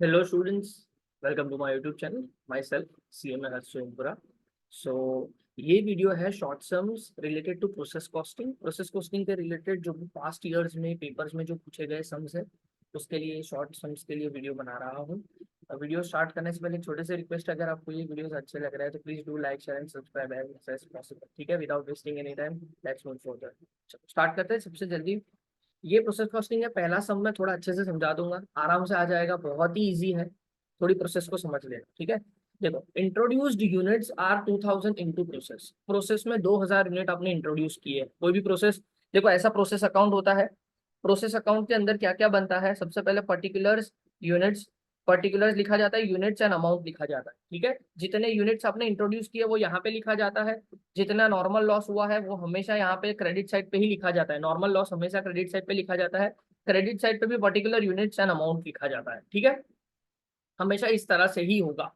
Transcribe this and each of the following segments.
Hello students, welcome to my YouTube channel. Myself CMA Harshundpura. So ये video है short sums related to process costing. Process costing के related जो past years में papers में जो पूछे गए सम्स है उसके लिए शॉर्ट सम्स के लिए वीडियो बना रहा हूँ। वीडियो स्टार्ट करने से पहले एक छोटे से रिक्वेस्ट, अगर आपको ये वीडियोस अच्छे लग रहे हैं तो please do like share and subscribe as possible. ठीक है, without wasting any time let's move forward. Start करते हैं सबसे जल्दी। ये प्रोसेस कॉस्टिंग है, पहला सम मैं थोड़ा अच्छे से समझा दूंगा, आराम से आ जाएगा, बहुत ही इजी है। थोड़ी प्रोसेस को समझ लेना, ठीक है। देखो, introduced units are 2000 into process. Process में 2000 यूनिट आपने इंट्रोड्यूस किए। कोई भी प्रोसेस, देखो ऐसा प्रोसेस अकाउंट होता है। प्रोसेस अकाउंट के अंदर क्या क्या बनता है? सबसे पहले पर्टिकुलर्स, यूनिट्स, पर्टिकुलर्स लिखा जाता है, यूनिट्स एंड अमाउंट लिखा जाता है। ठीक है, जितने यूनिट्स आपने इंट्रोड्यूस किए वो यहाँ पे लिखा जाता है। जितना नॉर्मल लॉस हुआ है वो हमेशा यहाँ पे क्रेडिट साइड पे ही लिखा जाता है। नॉर्मल लॉस हमेशा क्रेडिट साइड पे लिखा जाता है। क्रेडिट साइड पे भी पर्टिकुलर यूनिट्स एंड अमाउंट लिखा जाता है। ठीक है, हमेशा इस तरह से ही होगा।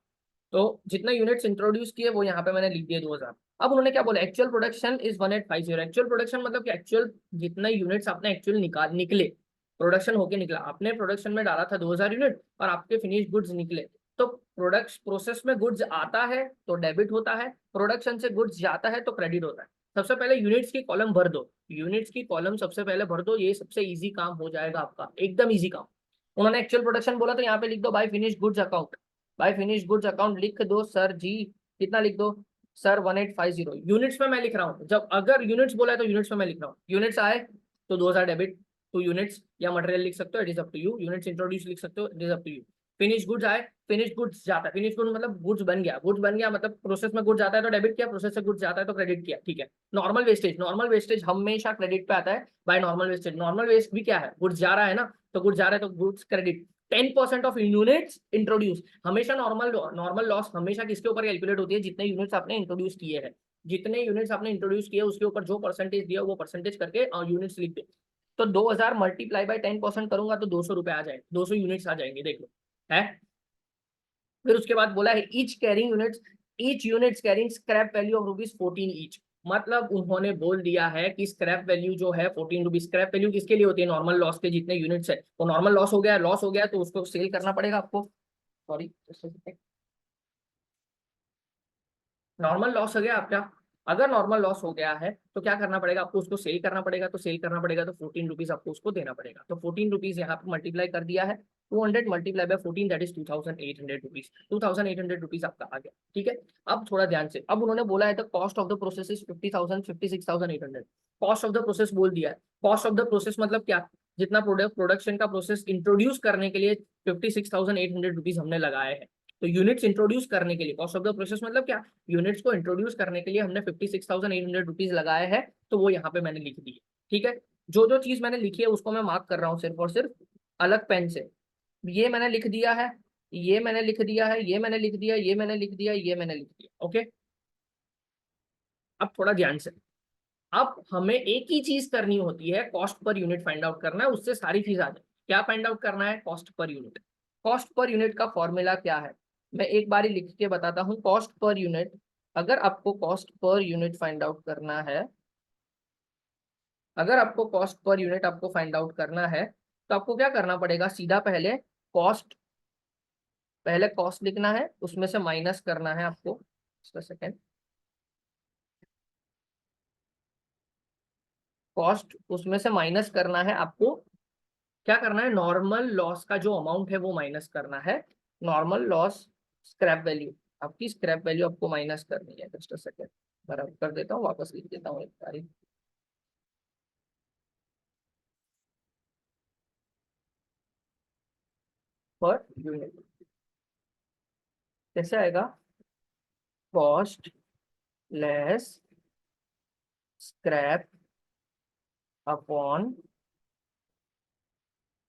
तो जितने यूनिट्स इंट्रोड्यूस किए वो यहाँ पे मैंने लिख दिए 2000। अब उन्होंने क्या बोला? Actual production is 1850। Actual production मतलब कि एक्चुअल जितने यूनिट्स आपने एक्चुअल निकले, प्रोडक्शन होके निकला, आपने प्रोडक्शन में डाला था 2000 यूनिट और आपके फिनिश गुड्स निकले। तो प्रोडक्ट प्रोसेस में गुड्स आता है तो डेबिट होता है, प्रोडक्शन से गुड्स जाता है तो क्रेडिट होता है। सबसे पहले यूनिट्स की कॉलम भर दो, यूनिट्स की कॉलम सबसे पहले भर दो। ये सबसे इजी काम हो जाएगा आपका, एकदम इजी काम। उन्होंने एक्चुअल प्रोडक्शन बोला तो यहाँ पे लिख दो by finish goods account. By finish goods account लिख दो सर जी। कितना लिख दो सर? 1850। यूनिट्स में मैं लिख रहा हूँ, जब अगर यूनिट्स बोला है तो यूनिट्स में मैं लिख रहा हूँ। यूनिट्स आए तो 2000 डेबिट टू यूनिट्स, या मटेरियल लिख सकते हो, it is up to you. Units introduce लिख सकते हो, it is up to you. Finish goods आए, फिनिश गुड्स जाता है। फिनिश गुड्स मतलब गुड्स बन गया, गुड्स बन गया मतलब प्रोसेस में गुड्स जाता है तो डेबिट किया, प्रोसेस से गुड्स जाता है तो क्रेडिट किया। ठीक है। नॉर्मल वेस्टेज, नॉर्मल वेस्टेज हमेशा क्रेडिट पे आता है by normal wastage. Normal waste भी क्या है? गुड्स जा रहा है ना, तो गुड्स जा रहा है तो goods credit. 10% of units introduce, हमेशा नॉर्मल लॉस हमेशा किसके ऊपर कैलकुलेट होती है? जितने यूनिट्स आपने इंट्रोड्यूस किए हैं। जितने यूनिट्स आपने इंट्रोड्यूस किए उसके ऊपर जो परसेंटेज दिया वो परसेंटेज करके यूनिट्स लिख दो। तो 2000 मल्टीप्लाई बाय 10% करूंगा तो 200 रुपए आ जाएंगे, 200 यूनिट्स आ जाएंगे, देख लो है। फिर उसके बाद बोला है each carrying units, each units carrying scrap value of ₹14 each. मतलब उन्होंने बोल दिया है कि स्क्रैप वैल्यू जो है 14 रुपीज। स्क्रैप वैल्यू किसके लिए होती है? नॉर्मल लॉस के जितने यूनिट्स है। तो नॉर्मल लॉस हो गया, लॉस हो गया तो उसको सेल करना पड़ेगा आपको। सॉरी, नॉर्मल लॉस हो गया आपका। अगर नॉर्मल लॉस हो गया है तो क्या करना पड़ेगा आपको? उसको सेल करना पड़ेगा। तो सेल करना पड़ेगा तो 14 रुपीज आपको उसको देना पड़ेगा। तो 14 रुपीज यहाँ पे मल्टीप्लाई कर दिया है। 200 multiply by 14 that is 2800 rupees. 2800 rupees आपका आ गया। ठीक है। अब थोड़ा ध्यान से, अब उन्होंने बोला है the cost of the process is 50,000, 56,800। Cost of the process बोल दिया है। कॉस्ट ऑफ द प्रोसेस मतलब क्या? जितना प्रोडक्शन का प्रोसेस इंट्रोड्यूस करने के लिए 56,800 रुपीज हमने लगाए हैं। तो यूनिट्स इंट्रोड्यूस करने के लिए कॉस्ट ऑफ द प्रोसेस मतलब क्या? यूनिट्स को इंट्रोड्यूस करने के लिए हमने 56,800 रुपीज लगाए हैं, तो वो यहाँ पे मैंने लिख दी है। ठीक है। जो जो चीज मैंने लिखी है उसको मैं मार्क कर रहा हूँ सिर्फ और सिर्फ अलग पेन से। ये मैंने लिख दिया है, ये मैंने लिख दिया है, ये मैंने लिख दिया, ये मैंने लिख दिया, ये मैंने लिख दिया। ओके। अब थोड़ा ध्यान से, अब हमें एक ही चीज करनी होती है, cost per unit find out करना है, उससे सारी चीज आ जाए। क्या फाइंड आउट करना है? Cost per unit. Cost per unit का फॉर्मूला क्या है? मैं एक बारी लिख के बताता हूँ। कॉस्ट पर यूनिट, अगर आपको cost per unit find out करना है, अगर आपको कॉस्ट पर यूनिट आपको फाइंड आउट करना है तो आपको क्या करना पड़ेगा? सीधा पहले कॉस्ट, पहले कॉस्ट लिखना है, उसमें से माइनस करना है आपको। सेकेंड, कॉस्ट उसमें से माइनस करना है आपको। क्या करना है? नॉर्मल लॉस का जो अमाउंट है वो माइनस करना है। नॉर्मल लॉस स्क्रैप वैल्यू, आपकी स्क्रैप वैल्यू आपको माइनस करनी है। जस्ट अ सेकेंड, बराबर कर देता हूँ, वापस लिख देता हूँ एक बारी। पर यूनिट कैसे आएगा? Cost less scrap upon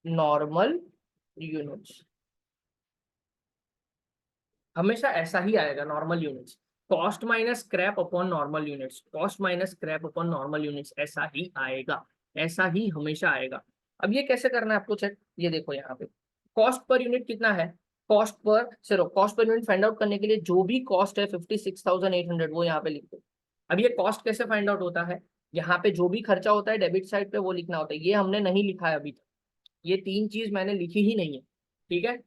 normal units. हमेशा ऐसा ही आएगा, normal units. Cost minus scrap upon normal units, cost minus scrap upon normal units, ऐसा ही आएगा, ऐसा ही हमेशा आएगा। अब ये कैसे करना है आपको चेक? ये देखो यहाँ पे कॉस्ट पर यूनिट कितना है? कॉस्ट पर सिर्फ cost per unit find out करने के लिए जो भी कॉस्ट है 56,800 वो यहाँ पे लिख दो। अब ये कॉस्ट कैसे फाइंड आउट होता है? यहाँ पे जो भी खर्चा होता है डेबिट साइड पे वो लिखना होता है। ये हमने नहीं लिखा है अभी तक, ये तीन चीज मैंने लिखी ही नहीं है। ठीक है,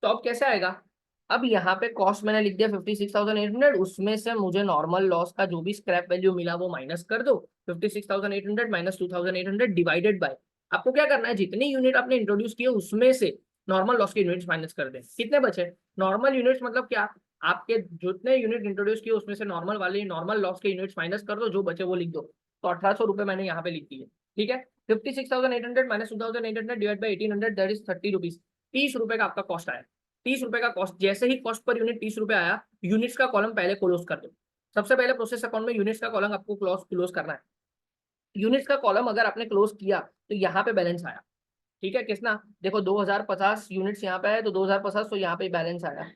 तो अब कैसे आएगा, अब यहाँ पे कॉस्ट मैंने लिख दिया 56,800, उसमें से मुझे नॉर्मल लॉस का जो भी स्क्रैप वैल्यू मिला वो माइनस कर दो, 56,800 माइनस 2,800 डिवाइडेड बाय, आपको क्या करना है, जितनी यूनिट आपने इंट्रोड्यूस किए उसमें से नॉर्मल लॉस के यूनिट्स माइनस कर दें, कितने बचे, नॉर्मल यूनिट्स मतलब क्या, आपके जितने यूनिट इंट्रोड्यूस किए उसमें से नॉर्मल वाले नॉर्मल लॉस के यूनिट्स माइनस कर दो, जो बचे वो लिख दो। तो 1800 रुपये मैंने यहाँ पे लिख दिए, ठीक है। 56,800 minus 2,800 divide by 1800 that is 30 rupees, 30 रुपए का आपका कॉस्ट आया। 30 रुपए का कॉस्ट, जैसे ही कॉस्ट पर यूनिट 30 रुपए आया, यूनिट्स का कॉलम पहले क्लोज कर दो। सबसे पहले प्रोसेस अकाउंट में यूनिट्स का कॉलम आपको क्लोज करना है। यूनिट्स का कॉलम अगर आपने क्लोज किया तो यहाँ पे बैलेंस आया, ठीक है। किसना, देखो 2050 यूनिट्स यहाँ पे है, तो 2050 तो यहाँ पे बैलेंस आया।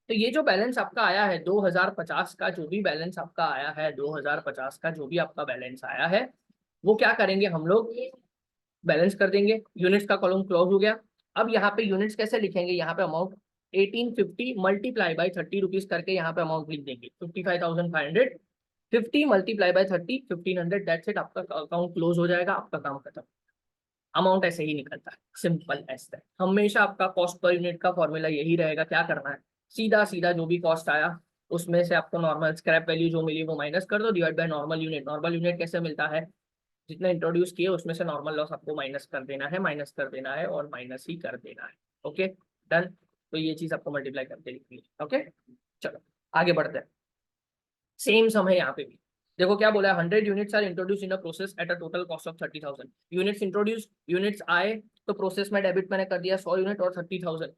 तो ये जो बैलेंस आपका आया है 2050 का, जो भी बैलेंस आपका आया है 2050 का जो भी आपका बैलेंस आया है, वो क्या करेंगे हम लोग, बैलेंस कर देंगे। यूनिट्स का कॉलम क्लोज हो गया। अब यहाँ पे यूनिट्स कैसे लिखेंगे, यहाँ पे अमाउंट 1850 मल्टीप्लाई बाई 30 रुपीज करके यहाँ पे अमाउंट लिख देंगे 55,500, 50 मल्टीप्लाई बाई 30 1500, दैट्स इट, आपका अकाउंट क्लोज हो जाएगा, आपका काम खत्म। अमाउंट ऐसे ही निकलता है, सिंपल एज दैट। हमेशा आपका कॉस्ट पर यूनिट का फॉर्मूला यही रहेगा, क्या करना है, सीधा सीधा जो भी कॉस्ट आया उसमें से आपको नॉर्मल स्क्रैप वैल्यू जो मिली वो माइनस कर दो, divide by normal unit. Normal unit कैसे मिलता है, जितना इंट्रोड्यूस किए उसमें से नॉर्मल लॉस आपको माइनस कर देना है, माइनस कर देना है और माइनस ही कर देना है। Okay done. तो ये चीज आपको मल्टीप्लाई करके लिखनी है। ओके चलो आगे बढ़ते हैं। सेम सम है यहाँ पे भी, देखो क्या बोला है, 100 units are introduce in a process at a total cost of 30,000। Units introduce, units आए तो प्रोसेस में डेबिट मैंने कर दिया 100 यूनिट और 30,000,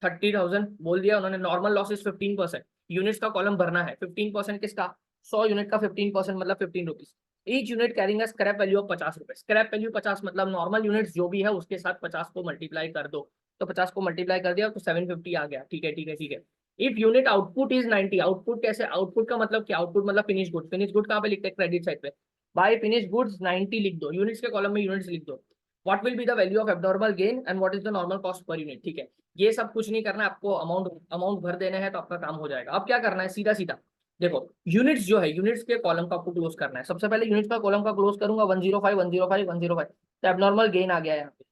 30,000 बोल दिया उन्होंने। नॉर्मल लॉस इज 15%, यूनिट्स का कॉलम भरना है, 15% किसका, 100 यूनिट का 15% मतलब 15 rupees. Each unit carrying scrap value of 50 रुपए, स्क्रैप वैल्यू 50 मतलब नॉर्मल यूनिट्स जो भी है उसके साथ 50 को मल्टीप्लाई कर दो, तो 50 को मल्टीप्लाई कर दिया तो 750 आ गया। ठीक है ठीक है ठीक है। If unit output is 90, output कैसे, आउटपुट का मतलब क्या, आउटपुट मतलब फिनिश गुड, फिनिश गुड कहाँ पे लिखते हैं, क्रेडिट साइड पे, बाय फिनिश गुड्स 90 लिख दो, यूनिट्स के कॉलम में यूनिट्स लिख दो। What will be the value of abnormal gain and what is the normal cost per unit, ठीक है। ये सब कुछ नहीं करना है आपको, अमाउंट अमाउंट भर देना है तो आपका काम हो जाएगा। अब क्या करना है, सीधा सीधा देखो यूनिट्स जो है, यूनिट्स के कॉलम का आपको क्लोज करना है। सबसे पहले यूनिट्स का कॉलम का क्लोज करूंगा 105 105 105, तो एब्नॉर्मल गेन आ गया यहाँ पे,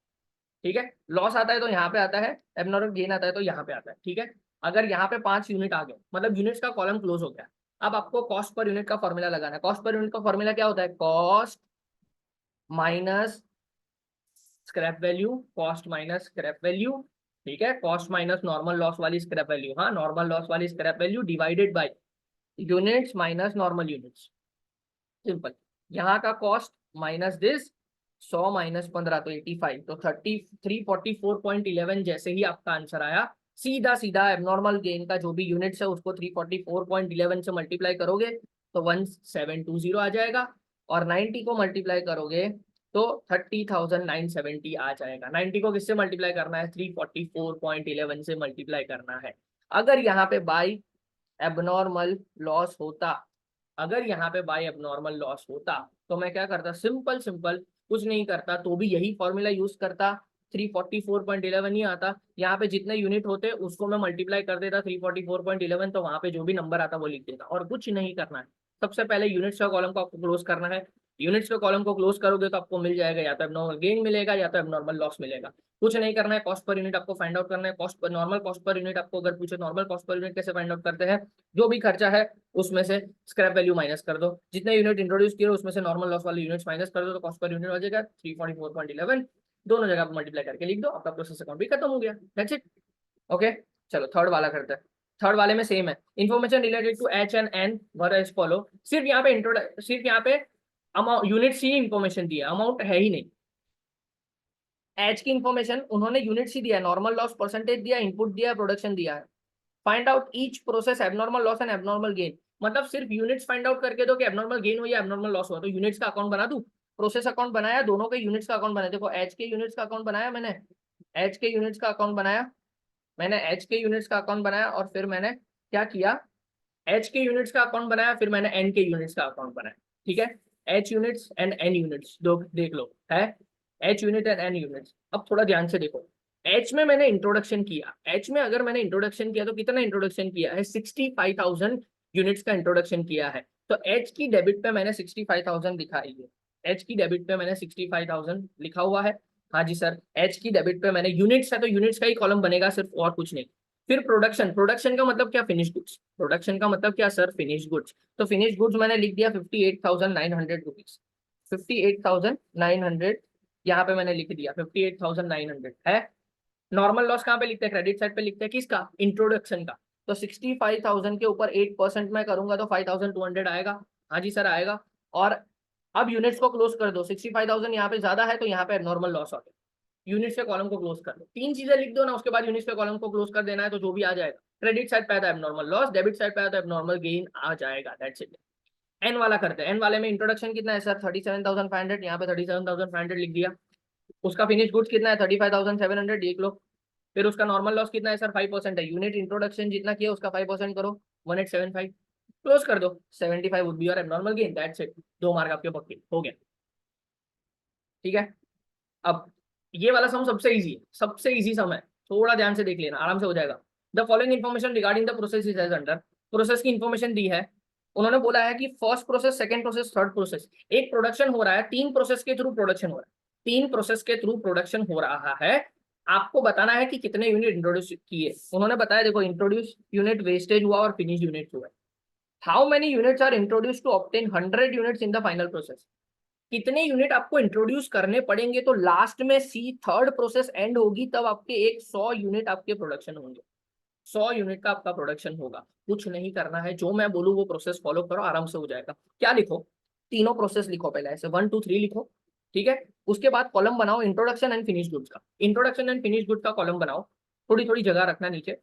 ठीक है। लॉस आता है तो यहाँ पे आता है, एब्नॉर्मल गेन आता है तो यहाँ पे आता है, ठीक है। अगर यहाँ पे 5 यूनिट आ गए मतलब यूनिट्स का कॉलम क्लोज हो गया। अब आपको कॉस्ट पर यूनिट का फॉर्मूला लगाना है। कॉस्ट पर यूनिट का फॉर्मूला क्या होता है, cost minus scrap value, cost minus scrap value, ठीक है। कॉस्ट माइनस नॉर्मल लॉस वाली स्क्रैप वैल्यू, हाँ नॉर्मल लॉस वाली scrap value divided by units minus normal units, simple. यहाँ का कॉस्ट माइनस दिस 100 माइनस 15 तो 85, तो 344.11 जैसे ही आपका आंसर आया, सीधा सीधा एबनॉर्मल गेन का जो भी यूनिट्स है उसको 344.11 से मल्टीप्लाई करोगे तो 1720 आ जाएगा, और 90 को मल्टीप्लाई करोगे तो 30,970 आ जाएगा। 90 को किससे मल्टीप्लाई करना है, 344.11 से मल्टीप्लाई करना है। अगर यहाँ पे बाई एबनॉर्मल लॉस होता, अगर यहाँ पे बाय एबनॉर्मल लॉस होता तो मैं क्या करता, सिंपल सिंपल कुछ नहीं करता तो भी यही फॉर्मूला यूज करता, 344.11 ही आता। यहाँ पे जितने यूनिट होते उसको मैं मल्टीप्लाई कर देता 344.11, तो वहां पे जो भी नंबर आता वो लिख देता, और कुछ नहीं करना है। सबसे पहले यूनिट्स का कॉलम को आपको क्लोज करना है। यूनिट्स के कॉलम को क्लोज करोगे तो आपको मिल जाएगा या तो एबनॉर्मल गेन मिलेगा या तो एबनॉर्मल लॉस मिलेगा। कुछ नहीं करना है, कॉस्ट पर यूनिट आपको फाइंड आउट करना है। Cost per, normal cost per unit आपको अगर पूछे नॉर्मल कॉस्ट पर यूनिट कैसे फाइंड आउट करते हैं, जो भी खर्चा है उसमें से स्क्रैप वैल्यू माइनस कर दो, जितने यूनिट इंट्रोड्यूस किए उसमें से नॉर्मल लॉस वाले यूनिट्स माइनस कर दो, तो कॉस्ट पर यूनिट हो जाएगा 344.11। दोनों जगह मल्टीप्लाई करके लिख दो, आपका प्रोसेस अकाउंट भी खत्म हो गया, दैट्स इट। ओके चलो थर्ड वाला करते हैं। थर्ड वाले में सेम है, information related to H and N were as follow. सिर्फ यहाँ पे सिर्फ यहाँ पे अमाउंट यूनिट्स ही इंफॉर्मेशन दी है, अमाउंट है ही नहीं। एच की इंफॉर्मेशन उन्होंने यूनिट्स ही दिया है, नॉर्मल लॉस परसेंटेज दिया, इनपुट दिया, प्रोडक्शन दिया है। Find out each process abnormal loss and abnormal gain, मतलब सिर्फ यूनिट्स फाइंड आउट करके दो कि एबनॉर्मल गेन हो या एबनॉर्मल लॉस हो, तो यूनिट्स का अकाउंट बना दूं, प्रोसेस अकाउंट बनाया, दोनों के यूनिट्स का अकाउंट बनाया। देखो एच के यूनिट्स का अकाउंट बनाया मैंने, एच के यूनिट्स का अकाउंट बनाया मैंने, एच के यूनिट्स का अकाउंट बनाया, और फिर मैंने क्या किया, एच के यूनिट्स का अकाउंट बनाया, फिर मैंने एन के यूनिट्स का अकाउंट बनाया, ठीक है। H units and N units दो देख लो है, H unit and N units. अब थोड़ा ध्यान से देखो, एच में मैंने इंट्रोडक्शन किया, एच में अगर मैंने इंट्रोडक्शन किया तो कितना इंट्रोडक्शन किया है, 65,000 यूनिट्स का इंट्रोडक्शन किया है। तो एच की डेबिट पे मैंने 65,000 दिखाई है, एच की डेबिट पे मैंने 65,000 लिखा हुआ है। हाँ जी सर, एच की डेबिट पे मैंने, यूनिट्स है तो यूनिट्स का ही कॉलम बनेगा सिर्फ, और कुछ नहीं। फिर प्रोडक्शन, प्रोडक्शन का मतलब क्या, फिनिश गुड्स, प्रोडक्शन का मतलब क्या सर, फिनिश गुड्स। तो फिनिश गुड्स मैंने लिख दिया 58,900 रुपीज, 58,900, यहाँ पे मैंने लिख दिया 58,900 है। नॉर्मल लॉस कहाँ पे लिखते हैं, क्रेडिट साइड पे लिखते हैं, किसका, इंट्रोडक्शन का। तो 65,000 के ऊपर 8% मैं करूंगा तो 5,200 आएगा। हाँ जी सर आएगा। और अब यूनिट्स को क्लोज कर दो, 65,000 यहाँ पे ज्यादा है तो यहाँ पे नॉर्मल लॉस आ गया, यूनिट्स के कॉलम को क्लोज कर दो, तीन चीजें लिख दो ना, उसके बाद यूनिट्स के कॉलम को क्लोज कर देना है, तो जो भी आ जाएगा, क्रेडिट साइड पे आता है एबनॉर्मल लॉस, डेबिट साइड पे आता है एबनॉर्मल गेन आ जाएगा, दैट्स इट। एन वाला करते हैं, एन वाले में इंट्रोडक्शन कितना है सर, 37,500, यहाँ पे 37,500 लिख दिया। उसका फिनिश गुड्स कितना है, 35,700 लिख लो। फिर उसका नॉर्मल लॉस कितना है सर, 5% है, यूनिट इंट्रोडक्शन जितना किया उसका 5% करो, 1875, क्लोज कर दो, 75 would be your abnormal gain, that's it. 2 mark आपके पक्के हो गए, ठीक है। अब ये वाला सम सबसे इजी है, सबसे इजी सम है, थोड़ा ध्यान से देख लेना, आराम से हो जाएगा। The following information regarding the process is as under, process की इन्फॉर्मेशन दी है, उन्होंने बोला है कि first process, second process, third process, एक प्रोडक्शन हो रहा है, 3 प्रोसेस के थ्रू प्रोडक्शन हो रहा है, 3 प्रोसेस के थ्रू प्रोडक्शन हो रहा है। आपको बताना है कि कितने यूनिट इंट्रोड्यूस किए, उन्होंने बताया देखो, इंट्रोड्यूस यूनिट, वेस्टेज हुआ और फिनिश यूनिट हुआ। How many units are introduce to obtain 100 units in the final process, कितने यूनिट आपको इंट्रोड्यूस करने पड़ेंगे तो लास्ट में सी थर्ड प्रोसेस एंड होगी तब आपके एक 100 यूनिट आपके प्रोडक्शन होंगे, 100 यूनिट का आपका प्रोडक्शन होगा। कुछ नहीं करना है, जो मैं बोलूँ वो प्रोसेस फॉलो करो, आराम से हो जाएगा। क्या लिखो, तीनों प्रोसेस लिखो, पहले ऐसे 1 2 3 लिखो, ठीक है। उसके बाद कॉलम बनाओ इंट्रोडक्शन एंड फिनिश गुड्स का, इंट्रोडक्शन एंड फिनिश गुड्स का कॉलम बनाओ, थोड़ी थोड़ी जगह रखना नीचे।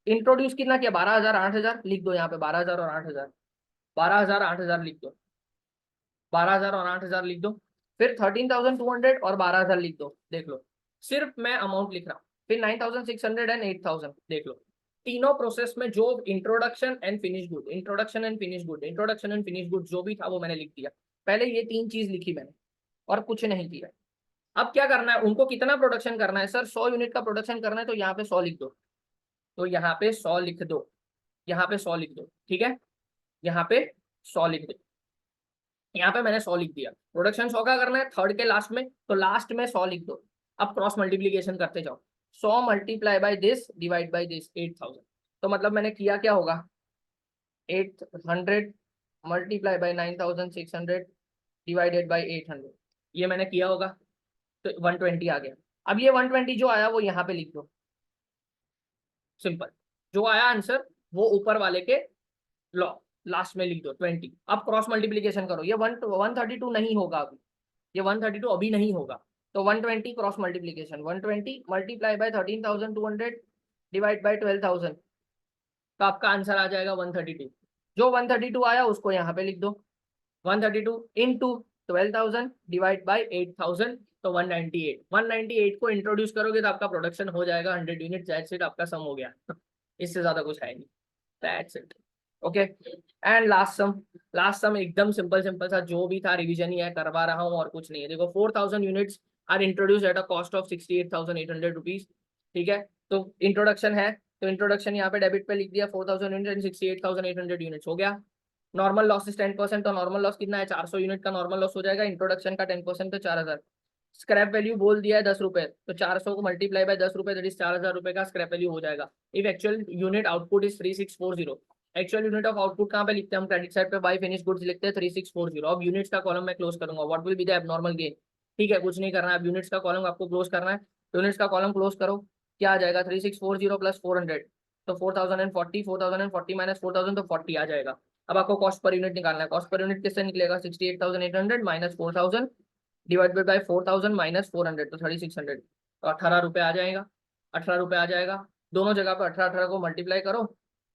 इंट्रोड्यूस कितना किया, 12,000 8,000 लिख दो, यहाँ पे 12,000 और 8,000, 12,000 8,000 लिख दो, 12,000 और 8,000 लिख दो। फिर 13,200 और 12,000 लिख दो, देख लो, सिर्फ मैं अमाउंट लिख रहा हूँ। फिर 9,600 एंड 8,000 देख लो। तीनों प्रोसेस में जो introduction and finish good, introduction and finish good, introduction and finish good जो भी था वो मैंने लिख दिया। पहले ये 3 चीज लिखी मैंने और कुछ नहीं किया। अब क्या करना है, उनको कितना प्रोडक्शन करना है सर, 100 यूनिट का प्रोडक्शन करना है, तो यहाँ पे 100 लिख दो, तो यहाँ पे 100 लिख दो, यहाँ पे 100 लिख दो, ठीक है, यहाँ पे 100 लिख दो। यहाँ पे मैंने 100 लिख दिया, प्रोडक्शन 100 का करना है थर्ड के लास्ट में, तो लास्ट में 100 लिख दो। अब क्रॉस मल्टीप्लीकेशन करते जाओ, 100 multiply by this divide by this 8,000, तो मतलब मैंने किया क्या होगा, 800 मल्टीप्लाई बाय 9,600 डिवाइडेड बाय 800, ये मैंने किया होगा, तो 120 आ गया। अब ये 120 जो आया वो यहाँ पे लिख दो, सिंपल, जो आया आंसर वो ऊपर वाले के लॉ लास्ट में लिख दो 20। अब क्रॉस मल्टीप्लीकेशन करो, ये 132 नहीं होगा अभी, ये 132 अभी नहीं होगा, तो 120 cross multiplication, 120 multiply by 13,200 divide by 12,000, तो आपका आंसर आ जाएगा 132। जो 132 आया उसको यहाँ पे लिख दो, 132 इंटू 12,000 डिवाइड बाई 8,000, तो 198, 198 को इंट्रोड्यूस करोगे तो आपका प्रोडक्शन हो जाएगा 100 यूनिट, दैट्स इट, आपका सम हो गया। इससे ज्यादा कुछ है नहीं, that's it, okay. And last some एकदम सिंपल सिंपल सा, जो भी था रिवीजन ही है, करवा रहा हूँ और कुछ नहीं है। देखो 4,000 units are introduce at a cost of 68,800 rupees, ठीक है। तो इंट्रोडक्शन है, तो इंट्रोडक्शन यहाँ पे डेबिट पे लिख दिया 4,000 यूनिट एंड 68,800 यूनिट्स हो गया। नॉर्मल लॉस इज 10%, तो नॉर्मल लॉस कितना है, 400 यूनिट का नॉर्मल लॉस हो जाएगा, इंट्रोडक्शन का 10% तो 4,000। स्क्रैप वैल्यू बोल दिया है 10 रुपए, तो 400 को मल्टीप्लाई बाय 10 रुपए, दैट इज 4,000 रुपए का स्क्रैप वैल्यू हो जाएगा। If actual unit output is 3640, actual unit of output कहाँ पे लिखते हैं हम, क्रेडिट साइड पे बाय फिनिश गुड्स लिखते हैं 3640। अब यूनिट्स का कॉलम मैं क्लोज करूंगा, what will be the abnormal gain, ठीक है, कुछ नहीं करना है, अब यूनिट्स का कॉलम आपको क्लोज करना है, यूनिट्स का कॉलम क्लोज करो, क्या आ जाएगा 3640 प्लस 400, तो 4,040, 4,040 माइनस 4,000 तो 40 आ जाएगा। अब आपको कॉस्ट पर यूनिट निकालना है, कॉस्ट पर यूनिट किससे निकलेगा, 68,800 माइनस 4,000 डिवाइडेड बाय 4,000 माइनस 400, तो 3,600, तो 18 रुपये आ जाएगा, 18 रुपये आ जाएगा। दोनों जगह पर 18 को मल्टीप्लाई करो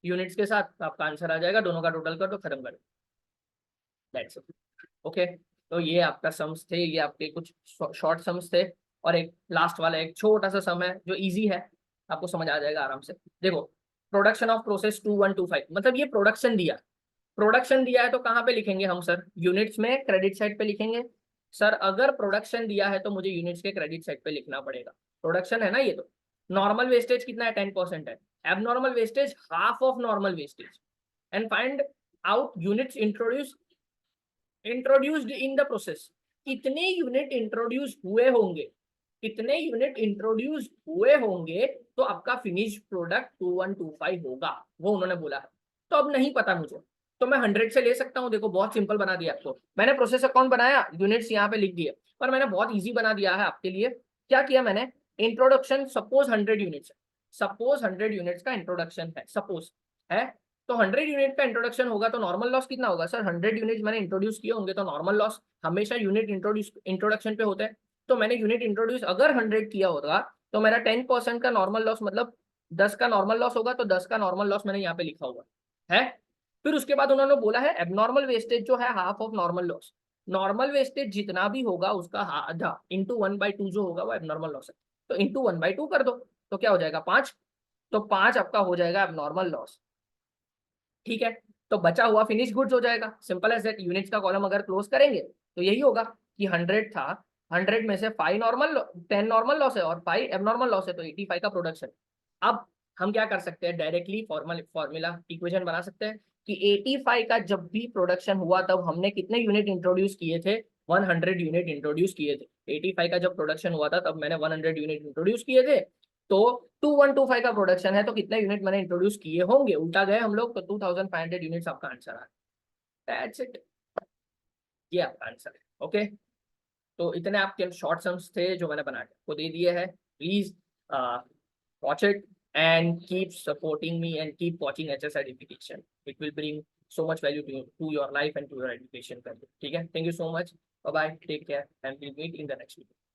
यूनिट्स के साथ, तो आपका आंसर आ जाएगा, दोनों का टोटल कर दो, खत्म कर दो, दैट्स इट, ओके। तो ये आपका सम्स थे, ये आपके कुछ शॉर्ट सम्स थे, और एक लास्ट वाला एक छोटा सा सम है जो इजी है, आपको समझ आ जाएगा आराम से। देखो, प्रोडक्शन ऑफ प्रोसेस 2125, मतलब ये प्रोडक्शन दिया, प्रोडक्शन दिया है तो कहाँ पे लिखेंगे हम सर, यूनिट्स में क्रेडिट साइड पे लिखेंगे। सर अगर प्रोडक्शन दिया है तो मुझे यूनिट्स के क्रेडिट साइड पे लिखना पड़ेगा, प्रोडक्शन है ना ये तो। नॉर्मल वेस्टेज कितना है, 10% है, abnormal wastage half of normal wastage, and find out units introduced in the process, कितने यूनिट इंट्रोड्यूस हुए होंगे, कितने यूनिट इंट्रोड्यूस हुए होंगे, तो आपका फिनिश प्रोडक्ट 2125 होगा, वो उन्होंने बोला है। तो अब नहीं पता मुझे, तो मैं 100 से ले सकता हूँ। देखो बहुत सिंपल बना दिया आपको मैंने, प्रोसेस अकाउंट बनाया, यूनिट्स यहाँ पे लिख दिए, पर मैंने बहुत ईजी बना दिया है आपके लिए। क्या किया मैंने, इंट्रोडक्शन, सपोज 100 यूनिट्स है, सपोज 100 यूनिट्स का इंट्रोडक्शन है, सपोज है, तो 100 यूनिट का इंट्रोडक्शन होगा तो नॉर्मल लॉस कितना होगा सर, 100 यूनिट मैंने इंट्रोड्यूस किए होंगे तो नॉर्मल लॉस हमेशा यूनिट इंट्रोडक्शन पे होता है। तो मैंने यूनिट इंट्रोड्यूस अगर 100 किया होगा तो मेरा 10% का नॉर्मल लॉस, मतलब 10 का नॉर्मल लॉस होगा, तो 10 का नॉर्मल लॉस मैंने यहाँ पे लिखा हुआ है। फिर उसके बाद उन्होंने बोला है एबनॉर्मल वेस्टेज जो है half of normal loss, normal wastage जितना भी होगा उसका आधा इंटू 1/2 जो होगा वो एबनॉर्मल लॉस है, तो इंटू 1/2 कर दो, तो क्या हो जाएगा 5, तो 5 आपका हो जाएगा एबनॉर्मल लॉस। ठीक है, तो बचा हुआ फिनिश गुड्स हो जाएगा, सिंपल एज दैट। यूनिट्स का कॉलम अगर क्लोज करेंगे तो यही होगा कि 100 था, 100 में से 5 नॉर्मल, 10 नॉर्मल लॉस है और 5 एबनॉर्मल लॉस है, तो 85 का प्रोडक्शन। अब हम क्या कर सकते हैं, डायरेक्टली फॉर्मूला इक्वेशन बना सकते हैं कि 85 का जब भी प्रोडक्शन हुआ तब हमने कितने यूनिट इंट्रोड्यूस किए थे, 100 यूनिट इंट्रोड्यूस किए थे। 85 का जब प्रोडक्शन हुआ था तब मैंने 100 यूनिट इंट्रोड्यूस किए थे, तो 2125 का प्रोडक्शन है तो कितने यूनिट मैंने इंट्रोड्यूस किए होंगे, उल्टा गए हम लोग, तो 2500 यूनिट्स आपका आंसर आ रहा है। दैट्स इट, ये आपका आंसर है। ओके, तो इतने आपके शॉर्ट सम्स थे जो मैंने बना के आपको दे दिए हैं। Please watch it and keep supporting me and keep watching HS Certification. It will bring so much value to your life and to your education. ठीक है, thank you so much. Bye bye, take care and we'll meet in the next video.